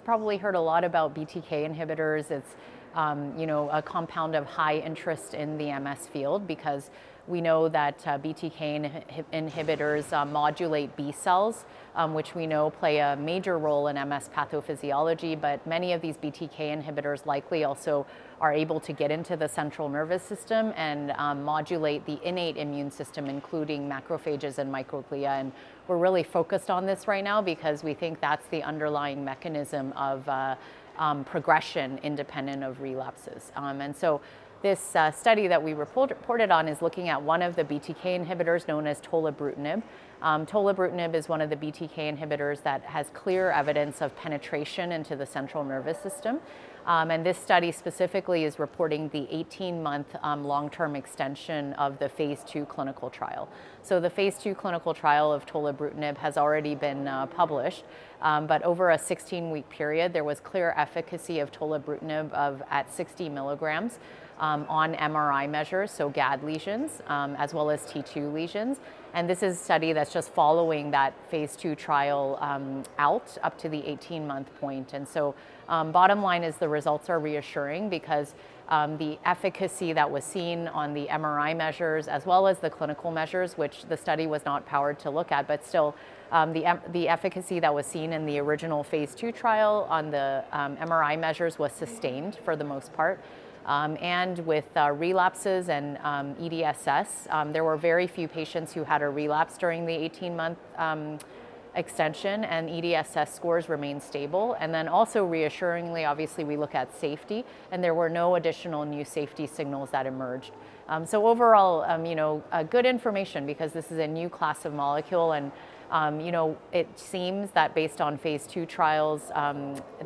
probably heard a lot about BTK inhibitors. It's a compound of high interest in the MS field because we know that BTK inhibitors modulate B cells, which we know play a major role in MS pathophysiology, but many of these BTK inhibitors likely also are able to get into the central nervous system and modulate the innate immune system, including macrophages and microglia. And we're really focused on this right now because we think that's the underlying mechanism of progression independent of relapses. And so this study that we reported on is looking at one of the BTK inhibitors known as Tolebrutinib. Tolebrutinib is one of the BTK inhibitors that has clear evidence of penetration into the central nervous system. And this study specifically is reporting the 18-month long-term extension of the Phase II clinical trial. So the Phase II clinical trial of Tolebrutinib has already been published, but over a 16-week period, there was clear efficacy of Tolebrutinib at 60 milligrams on MRI measures, so GAD lesions, as well as T2 lesions. And this is a study that's just following that Phase II trial out up to the 18-month point. And so bottom line is the results are reassuring because the efficacy that was seen on the MRI measures as well as the clinical measures, which the study was not powered to look at, but still the efficacy that was seen in the original Phase II trial on the MRI measures was sustained for the most part. And with relapses and EDSS, there were very few patients who had a relapse during the 18-month extension, and EDSS scores remained stable. And then also reassuringly, obviously, we look at safety, and there were no additional new safety signals that emerged. So overall, good information because this is a new class of molecule, and it seems that based on Phase II trials,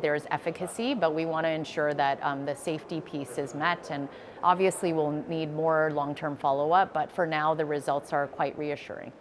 there's efficacy, but we want to ensure that the safety piece is met, and obviously we'll need more long-term follow-up, but for now the results are quite reassuring.